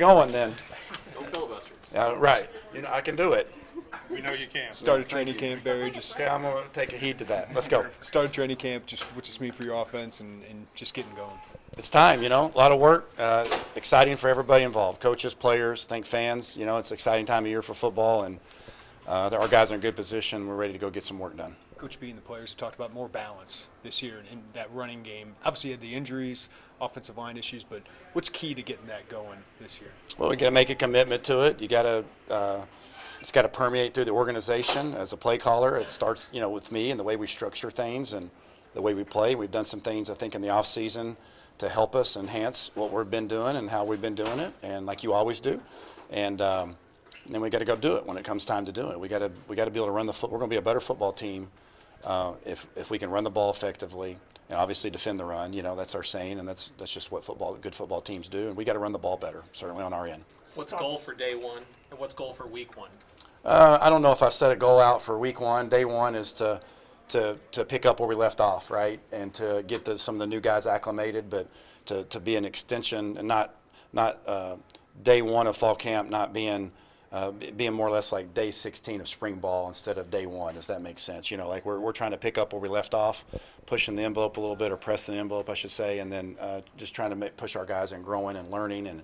Going then. Don't filibuster. Yeah, right. I can do it. We know you can. Started training camp, Barry. Just Okay, I'm going to take a heed to that. Let's go. started training camp. Just what's this mean for your offense and just getting going? It's time, a lot of work. Exciting for everybody involved, coaches, players, fans. It's an exciting time of year for football, and our guys are in good position. We're ready to go get some work done. Coach B and the players have talked about more balance this year in that running game. Obviously, you had the injuries, offensive line issues, but what's key to getting that going this year? Well, we got to make a commitment to it. It's got to permeate through the organization. As a play caller, it starts, with me and the way we structure things and the way we play. We've done some things, I think, in the off season to help us enhance what we've been doing and how we've been doing it, and like you always do. And then we got to go do it when it comes time to do it. We got to be able to run the foot. We're going to be a better football team if we can run the ball effectively and obviously defend the run. That's our saying, and that's just what good football teams do. And we got to run the ball better, certainly on our end. What's goal for day one, and what's goal for week one? I don't know if I set a goal out for week one. Day one is to pick up where we left off, right, and to get some of the new guys acclimated, but to be an extension and not day one of fall camp not being more or less like day 16 of spring ball instead of day one. Does that make sense? Like we're trying to pick up where we left off, pushing the envelope a little bit, or pressing the envelope, I should say, and then just trying to push our guys and growing and learning. And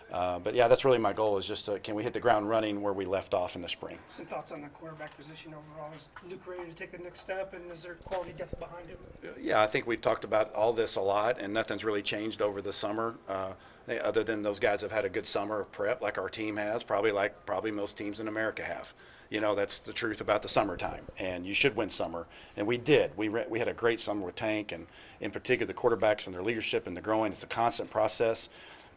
but yeah, that's really my goal, is just can we hit the ground running where we left off in the spring. Some thoughts on the quarterback position overall. Is Luke ready to take the next step, and is there quality depth behind him? Yeah, I think we've talked about all this a lot, and nothing's really changed over the summer. Other than those guys have had a good summer of prep, like our team has, probably most teams in America have. That's the truth about the summertime, and you should win summer, and we did. We had a great summer with Tank, and in particular the quarterbacks and their leadership and the growing. It's a constant process,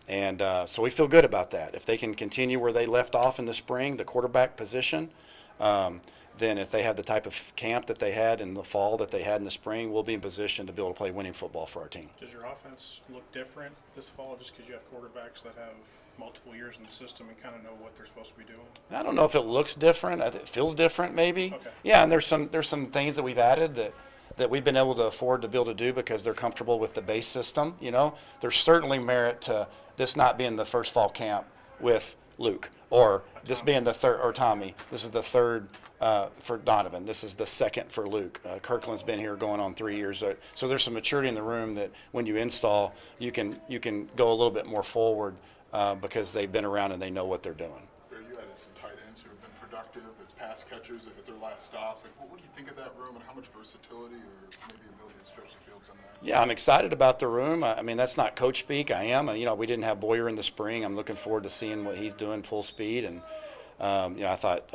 and so we feel good about that. If they can continue where they left off in the spring, the quarterback position, then if they have the type of camp that they had in the fall that they had in the spring, we'll be in position to be able to play winning football for our team. Does your offense look different this fall just because you have quarterbacks that have multiple years in the system and kind of know what they're supposed to be doing? I don't know if it looks different. It feels different, maybe. Okay. Yeah, and there's some things that we've added that we've been able to afford to be able to do because they're comfortable with the base system. There's certainly merit to this not being the first fall camp with Luke, or this being the third, or Tommy. This is the third for Donovan. This is the second for Luke. Kirkland's been here going on 3 years. So there's some maturity in the room that when you install, you can go a little bit more forward because they've been around and they know what they're doing. Barry, you added some tight ends who have been productive as pass catchers at their last stops. What do you think of that room, and how much versatility or maybe ability to stretch the fields in there? Yeah, I'm excited about the room. I mean, that's not coach speak. I am. We didn't have Boyer in the spring. I'm looking forward to seeing what he's doing full speed. And I thought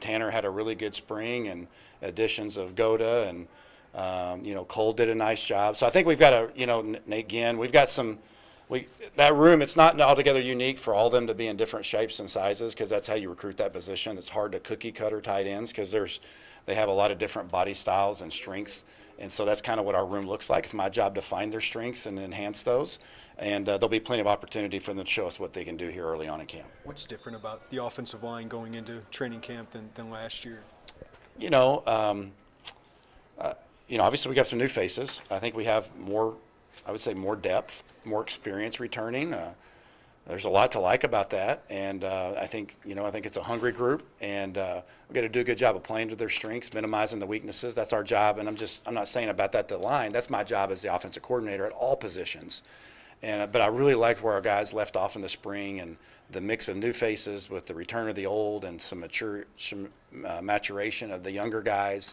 Tanner had a really good spring, and additions of Goda and Cole did a nice job. So I think we've got Nate Ginn. We've got some. That room, it's not altogether unique for all of them to be in different shapes and sizes, because that's how you recruit that position. It's hard to cookie cutter tight ends because they have a lot of different body styles and strengths, and so that's kind of what our room looks like. It's my job to find their strengths and enhance those, and there'll be plenty of opportunity for them to show us what they can do here early on in camp. What's different about the offensive line going into training camp than last year? Obviously we got some new faces. I think we have more, I would say, more depth, more experience returning. There's a lot to like about that, and I think it's a hungry group, and we got to do a good job of playing to their strengths, minimizing the weaknesses. That's our job, and I'm not saying about that to the line. That's my job as the offensive coordinator at all positions. But I really liked where our guys left off in the spring, and the mix of new faces with the return of the old and some maturation of the younger guys.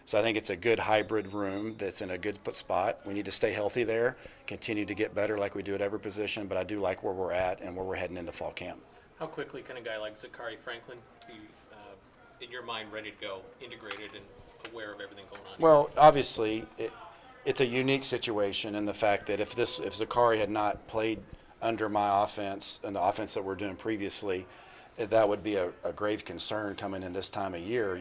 So I think it's a good hybrid room that's in a good spot. We need to stay healthy there, continue to get better like we do at every position, but I do like where we're at and where we're heading into fall camp. How quickly can a guy like Zachary Franklin be, in your mind, ready to go, integrated and aware of everything going on? Well, obviously, it's a unique situation in the fact that if Zachary had not played under my offense and the offense that we're doing previously, that would be a grave concern coming in this time of year.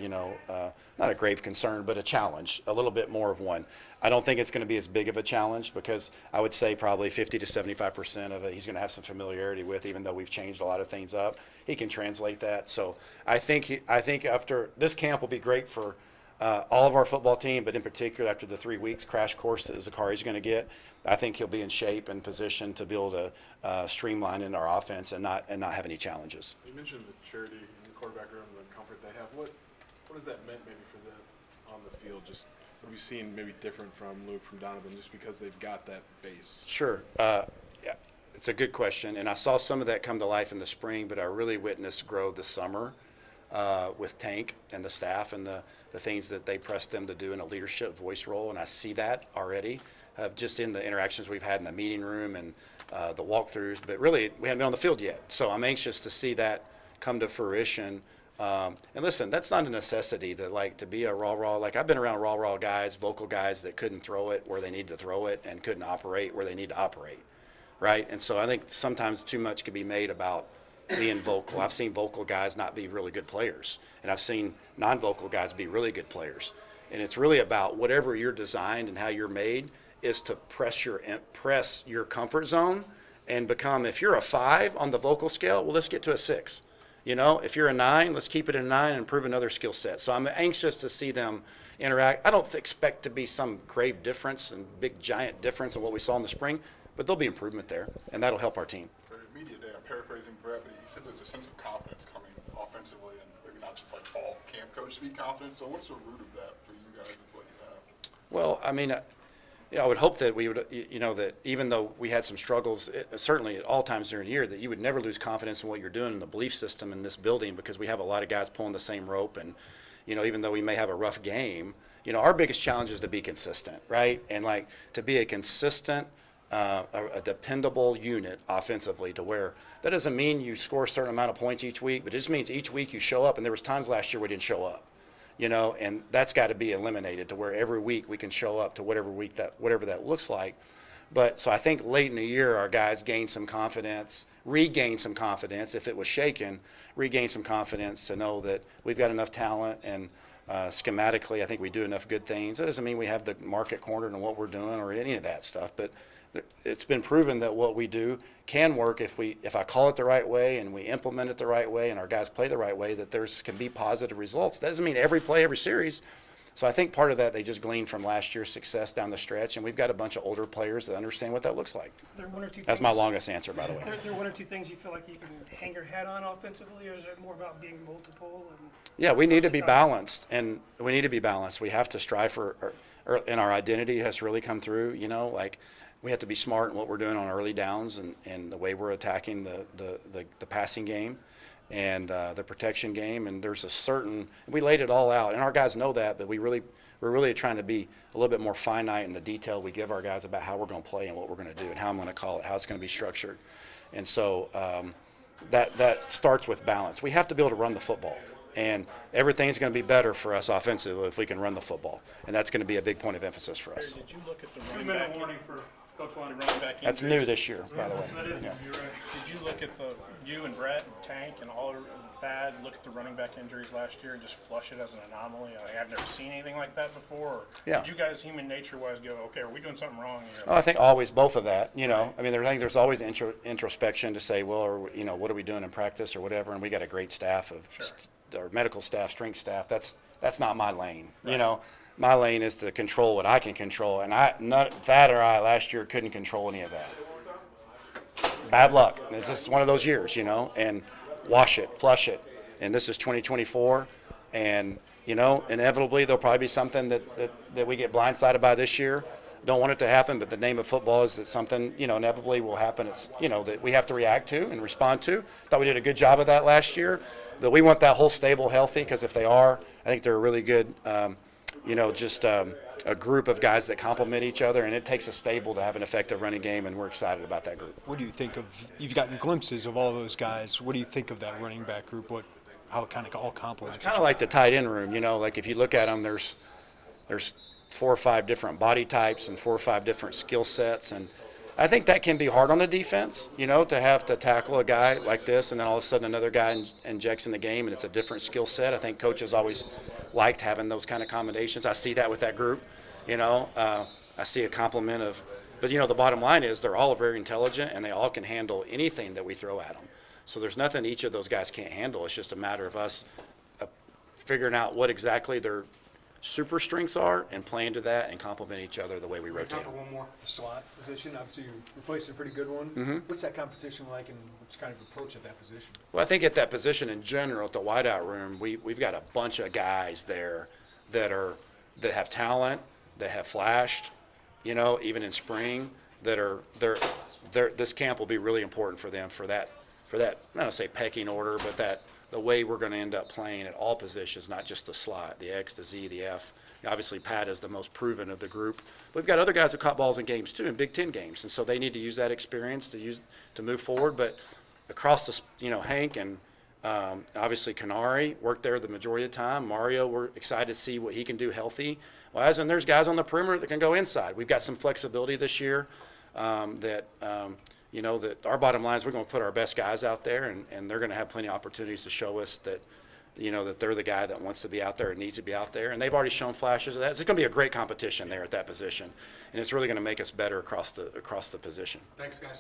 Not a grave concern, but a challenge, a little bit more of one. I don't think it's going to be as big of a challenge, because I would say probably 50 to 75% of it he's going to have some familiarity with, even though we've changed a lot of things up. He can translate that. So I think after this camp will be great for all of our football team, but in particular after the 3 weeks crash course that Zakari's going to get, I think he'll be in shape and position to be able to streamline in our offense and not have any challenges. You mentioned the maturity in the quarterback room, the comfort they have. What has that meant maybe for them on the field? Just what have you seen maybe different from Luke, from Donovan, just because they've got that base? Sure. Yeah, it's a good question, and I saw some of that come to life in the spring, but I really witnessed grow this summer with Tank and the staff and the things that they pressed them to do in a leadership voice role, and I see that already just in the interactions we've had in the meeting room and the walkthroughs, but really we haven't been on the field yet, so I'm anxious to see that come to fruition. And listen, that's not a necessity to be a raw. Like I've been around raw guys, vocal guys that couldn't throw it where they needed to throw it and couldn't operate where they need to operate, right? And so I think sometimes too much can be made about being vocal. I've seen vocal guys not be really good players, and I've seen non-vocal guys be really good players. And it's really about whatever you're designed and how you're made is to press your comfort zone and become. If you're a 5 on the vocal scale, well, let's get to a 6. You know, if you're a 9, let's keep it a 9 and improve another skill set. So I'm anxious to see them interact. I don't expect to be some grave difference and big giant difference in what we saw in the spring, but there'll be improvement there, and that'll help our team. For media day, I'm paraphrasing Brett, but he said there's a sense of confidence coming offensively, and maybe not just like fall camp coach to be confident. So what's the root of that for you guys with what you have? Well, I mean, I would hope that we would, that even though we had some struggles, certainly at all times during the year, that you would never lose confidence in what you're doing in the belief system in this building, because we have a lot of guys pulling the same rope. And, even though we may have a rough game, our biggest challenge is to be consistent, right? And to be a consistent, a dependable unit offensively, to where that doesn't mean you score a certain amount of points each week, but it just means each week you show up. And there was times last year we didn't show up. And that's got to be eliminated to where every week we can show up to whatever that looks like. But so I think late in the year our guys gained some confidence, regained some confidence if it was shaken, regained some confidence to know that we've got enough talent and schematically I think we do enough good things. That doesn't mean we have the market cornered in what we're doing or any of that stuff, but it's been proven that what we do can work if I call it the right way and we implement it the right way and our guys play the right way, that can be positive results. That doesn't mean every play, every series. So I think part of that they just gleaned from last year's success down the stretch, and we've got a bunch of older players that understand what that looks like. There are one or two That's my things- longest answer, by the way. There are one or two things you feel like you can hang your hat on offensively, or is it more about being multiple? Yeah, we need to be balanced, and we need to be balanced. We have to strive and our identity has to really come through, we have to be smart in what we're doing on early downs and the way we're attacking the passing game and the protection game. And we laid it all out, and our guys know that, but we're really trying to be a little bit more finite in the detail we give our guys about how we're going to play and what we're going to do and how I'm going to call it, how it's going to be structured. And so that starts with balance. We have to be able to run the football, and everything's going to be better for us offensively if we can run the football, and that's going to be a big point of emphasis for us. Did you look at the running back? for Coach The running back That's injuries? new this year, by the way. Yeah. Did you look at you and Brett and Tank and all and Thad look at the running back injuries last year and just flush it as an anomaly? I've never seen anything like that before. Or Yeah. Did you guys, human nature-wise, go, okay, are we doing something wrong here? Oh, I think always both of that. I mean, I think there's always introspection to say, well, or what are we doing in practice or whatever. And we got a great staff of our medical staff, strength staff. That's not my lane. My lane is to control what I can control, and Thad or I last year couldn't control any of that. Bad luck. It's just one of those years, and wash it, flush it. And this is 2024, and inevitably there'll probably be something that we get blindsided by this year. Don't want it to happen, but the name of football is that something inevitably will happen. It's that we have to react to and respond to. Thought we did a good job of that last year. But we want that whole stable healthy, because if they are, I think they're a really good. A group of guys that complement each other, and it takes a stable to have an effective running game, and we're excited about that group. What do you think of? You've gotten glimpses of all those guys. What do you think of that running back group? How it kind of all complements? It's kind of like the tight end room, like if you look at them, there's 4 or 5 different body types and 4 or 5 different skill sets, and I think that can be hard on the defense, to have to tackle a guy like this, and then all of a sudden another guy injects in the game, and it's a different skill set. I think coaches always liked having those kind of combinations. I see that with that group, I see a complement of, but the bottom line is they're all very intelligent, and they all can handle anything that we throw at them. So there's nothing each of those guys can't handle. It's just a matter of us figuring out what exactly super strengths are and play into that and complement each other the way we rotate Time them. for one more. The slot position, obviously you replaced a pretty good one. Mm-hmm. What's that competition like, and what's kind of approach at that position? Well, I think at that position in general, at the wideout room, we've got a bunch of guys there that have talent, that have flashed, even in spring, this camp will be really important for them for that, I don't want to say pecking order, but the way we're going to end up playing at all positions, not just the slot, the X, the Z, the F. Obviously, Pat is the most proven of the group. We've got other guys that caught balls in games too, in Big Ten games, and so they need to use that experience to move forward. But across the, Hank and obviously Canary worked there the majority of the time. Mario, we're excited to see what he can do healthy. Well, as in there's guys on the perimeter that can go inside. We've got some flexibility this year that our bottom line is we're going to put our best guys out there, and they're going to have plenty of opportunities to show us that, that they're the guy that wants to be out there and needs to be out there. And they've already shown flashes of that. So it's going to be a great competition there at that position, and it's really going to make us better across the position. Thanks, guys.